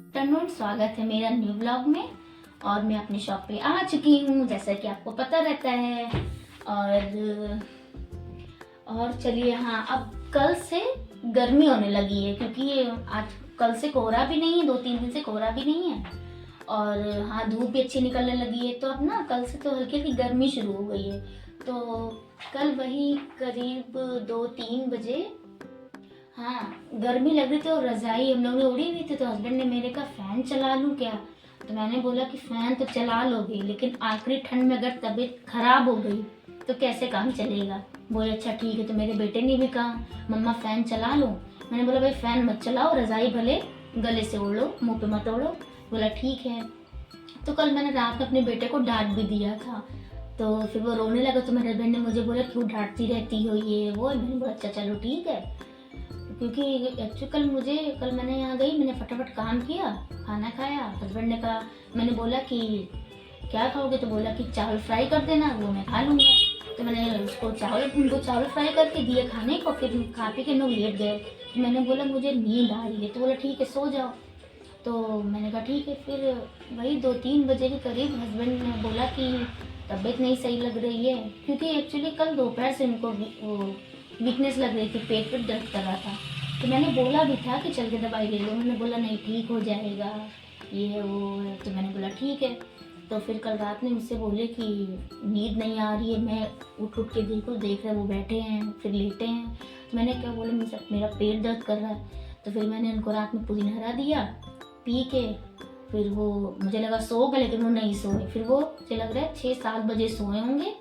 Afternoon, स्वागत है मेरा न्यू ब्लॉग में। और मैं अपनी शॉप पे आ चुकी हूँ, जैसा कि आपको पता रहता है। और चलिए, हाँ, अब कल से गर्मी होने लगी है, क्योंकि आज कल से कोहरा भी नहीं है, 2-3 दिन से कोहरा भी नहीं है। और हाँ, धूप भी अच्छी निकलने लगी है, तो अब ना कल से तो हल्की हल्की गर्मी शुरू हो गई है। तो कल वही करीब 2-3 बजे, हाँ, गर्मी लग रही थी और रजाई हम लोग ने उड़ी हुई थी, तो हस्बैंड ने मेरे कहा फैन चला लूं क्या। तो मैंने बोला कि फैन तो चला लोगे, लेकिन आखिरी ठंड में अगर तबीयत खराब हो गई तो कैसे काम चलेगा। बोले अच्छा ठीक है। तो मेरे बेटे ने भी कहा मम्मा फैन चला लो। मैंने बोला भाई फैन मत चलाओ, रजाई भले गले से ओढ़ लो, मुँह पे मत ओढ़ो। बोला ठीक है। तो कल मैंने रात में अपने बेटे को डांट भी दिया था, तो फिर वो रोने लगा। तो मेरे हस्बैंड ने मुझे बोला क्यों डांटती रहती हो ये वो। मैंने बोला अच्छा चलो ठीक है, क्योंकि एक्चुअली कल मैंने यहाँ गई, मैंने फटाफट काम किया, खाना खाया। हस्बैंड ने कहा, मैंने बोला कि क्या खाओगे, तो बोला कि चावल फ्राई कर देना, वो मैं खा लूँगा। तो मैंने उनको चावल फ्राई करके दिए खाने को, फिर खा पी के लोग लेट गए। तो मैंने बोला मुझे नींद आ रही है, तो बोला ठीक है सो जाओ। तो मैंने कहा ठीक है। फिर वही 2-3 बजे के करीब हस्बैंड ने बोला कि तबीयत नहीं सही लग रही है, क्योंकि एक्चुअली कल दोपहर से उनको वीकनेस लग रही थी, पेट दर्द कर रहा था। तो मैंने बोला भी था कि चल के दवाई ले लो, उन्होंने बोला नहीं ठीक हो जाएगा, ये है वो है। तो मैंने बोला ठीक है। तो फिर कल रात में मुझसे बोले कि नींद नहीं आ रही है, मैं उठ के देख रहे वो बैठे हैं फिर लेटे हैं। तो मैंने क्या बोला, मेरा पेट दर्द कर रहा है। तो फिर मैंने उनको रात में पुदीना हरा दिया पी के। फिर वो मुझे लगा सो गए, लेकिन वो नहीं सोए। फिर वो मुझे लग रहा है 6-7 बजे सोए होंगे,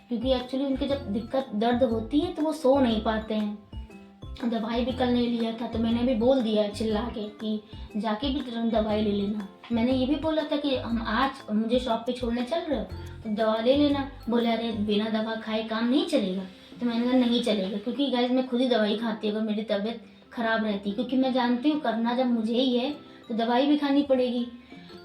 क्योंकि एक्चुअली उनके जब दिक्कत दर्द होती है तो वो सो नहीं पाते हैं। दवाई भी कल नहीं लिया था, तो मैंने भी बोल दिया चिल्ला के कि जाके भी तुरंत दवाई ले लेना। मैंने ये भी बोला था कि हम आज मुझे शॉप पे छोड़ने चल रहे हो तो दवा ले लेना। बोले अरे बिना दवा खाए काम नहीं चलेगा। तो मैंने कहा नहीं चलेगा, क्योंकि गाइस मैं खुद ही दवाई खाती हूँ अगर मेरी तबीयत खराब रहती, क्योंकि मैं जानती हूँ करना जब मुझे ही है तो दवाई भी खानी पड़ेगी।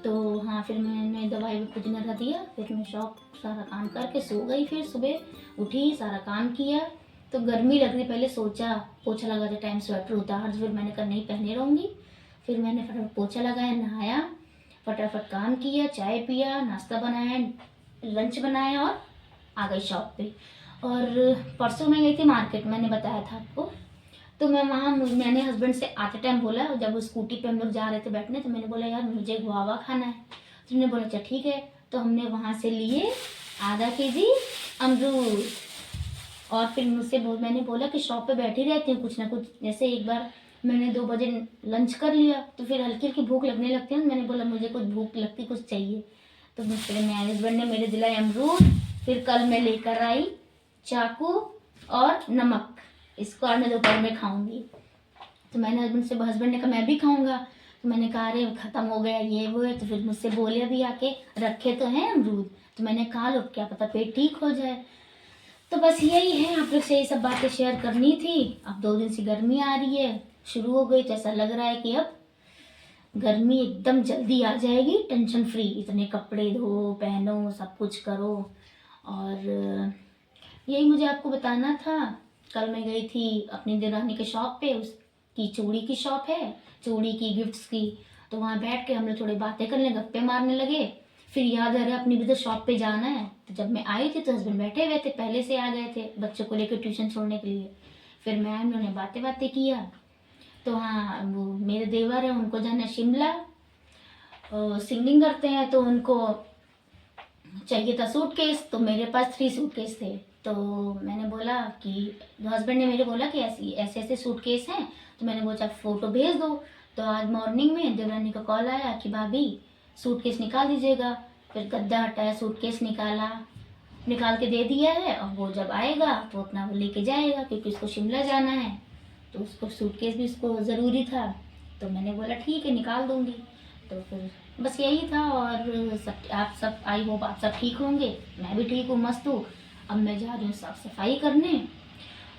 तो हाँ, फिर मैंने दवाई भी खुद ही लगा दिया। फिर मैं शॉप सारा काम करके सो गई। फिर सुबह उठी, सारा काम किया। तो गर्मी लग रही, पहले सोचा पोछा लगाते टाइम स्वेटर उतार, फिर मैंने कहा नहीं पहने रहूँगी। फिर मैंने फटाफट पोछा लगाया, नहाया, फटाफट काम किया, चाय पिया, नाश्ता बनाया, लंच बनाया और आ गई शॉप पे। और परसों मैं गई थी मार्केट, मैंने बताया था आपको। तो मैंने हस्बैंड से आते टाइम बोला, जब स्कूटी पे हम लोग जा रहे थे बैठने, तो मैंने बोला यार मुझे गुआवा खाना है। तो उन्होंने बोला अच्छा ठीक है। तो हमने वहाँ से लिए आधा केजी अमरूद। और फिर मैंने बोला कि शॉप पे बैठी रहती हूँ कुछ ना कुछ, जैसे एक बार मैंने 2 बजे लंच कर लिया तो फिर हल्की हल्की भूख लगने लगती है। मैंने बोला मुझे कुछ भूख लगती, कुछ चाहिए। तो मेरे हस्बैंड ने मेरे दिलाए अमरूद। फिर कल मैं लेकर आई चाकू और नमक, इसको आज मैं दोपहर में खाऊंगी। तो मैंने हस्बैंड ने कहा मैं भी खाऊंगा। तो मैंने कहा अरे खत्म हो गया ये वो है। तो फिर मुझसे बोले अभी आके रखे तो हैं अमरूद, तो मैंने खा लो, क्या पता पेट ठीक हो जाए। तो बस यही है, आप लोग से यही सब बातें शेयर करनी थी। अब 2 दिन से गर्मी आ रही है, शुरू हो गई, तो ऐसा लग रहा है कि अब गर्मी एकदम जल्दी आ जाएगी, टेंशन फ्री। इतने कपड़े धो पहनो, सब कुछ करो। और यही मुझे आपको बताना था। कल मैं गई थी अपनी देवरानी के शॉप पे, उसकी चूड़ी की शॉप है, चूड़ी की, गिफ्ट्स की। तो वहाँ बैठ के हम लोग थोड़ी बातें करने, गप्पे मारने लगे। फिर याद आ रहा अपनी भी तो शॉप पे जाना है। तो जब मैं आई थी तो हस्बैंड बैठे हुए थे, पहले से आ गए थे बच्चों को लेकर ट्यूशन छोड़ने के लिए। फिर मैं उन्होंने बातें किया। तो हाँ, वो मेरे देवर है, उनको जाना है शिमला, सिंगिंग करते हैं, तो उनको चाहिए था सूटकेस। तो मेरे पास 3 सूटकेस थे। तो मैंने बोला कि हस्बैंड ने मेरे बोला कि ऐसे ऐसे सूटकेस हैं, तो मैंने बोला फोटो भेज दो। तो आज मॉर्निंग में देवरानी का कॉल आया कि भाभी सूटकेस निकाल दीजिएगा। फिर गद्दा हटाया, सूटकेस निकाल के दे दिया है। और वो जब आएगा तो अपना वो लेके जाएगा, क्योंकि उसको शिमला जाना है, तो उसको सूटकेस भी उसको ज़रूरी था। तो मैंने बोला ठीक है निकाल दूँगी। तो फिर बस यही था। और आप सब, आई होप आप सब ठीक होंगे, मैं भी ठीक हूँ, मस्त हूँ। अब मैं जा रही हूँ साफ सफाई करने।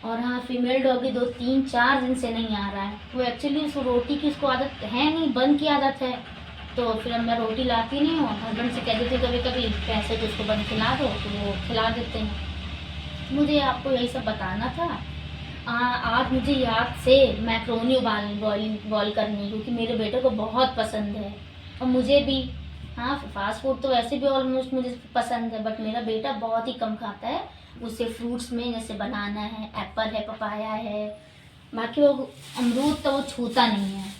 और हाँ, फीमेल डॉगी 2-3-4 दिन से नहीं आ रहा है। वो एक्चुअली उसको रोटी की उसको आदत है नहीं, बंद की आदत है। तो फिर अब मैं रोटी लाती नहीं हूँ, हस्बैंड से कह देती कभी कभी पैसे तो उसको बंद खिला दो, तो वो खिला देते हैं। मुझे आपको यही सब बताना था। आज मुझे याद से मैक्रोनी बॉईल करनी, क्योंकि मेरे बेटे को बहुत पसंद है और मुझे भी। हाँ, फास्ट फूड तो वैसे भी ऑलमोस्ट मुझे पसंद है, बट मेरा बेटा बहुत ही कम खाता है। उसे फ्रूट्स में जैसे बनाना है, एप्पल है, पपाया है, बाकी वो अमरूद तो वो छूता नहीं है।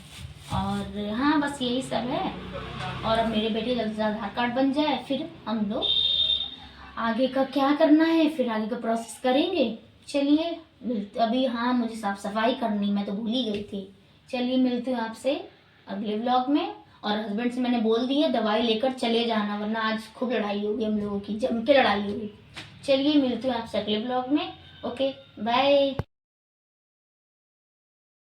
और हाँ, बस यही सब है। और अब मेरे बेटे जल्दी से आधार कार्ड बन जाए, फिर हम लोग आगे का क्या करना है, फिर आगे का प्रोसेस करेंगे। चलिए अभी हाँ, मुझे साफ सफाई करनी, मैं तो भूल ही गई थी। चलिए मिलती हूँ आपसे अगले व्लॉग में। और हस्बैंड से मैंने बोल दिया दवाई लेकर चले जाना, वरना आज खूब लड़ाई होगी हम लोगों की, जम के लड़ाई होगी। चलिए मिलती हूँ आपसे अगले व्लॉग में। Okay, bye.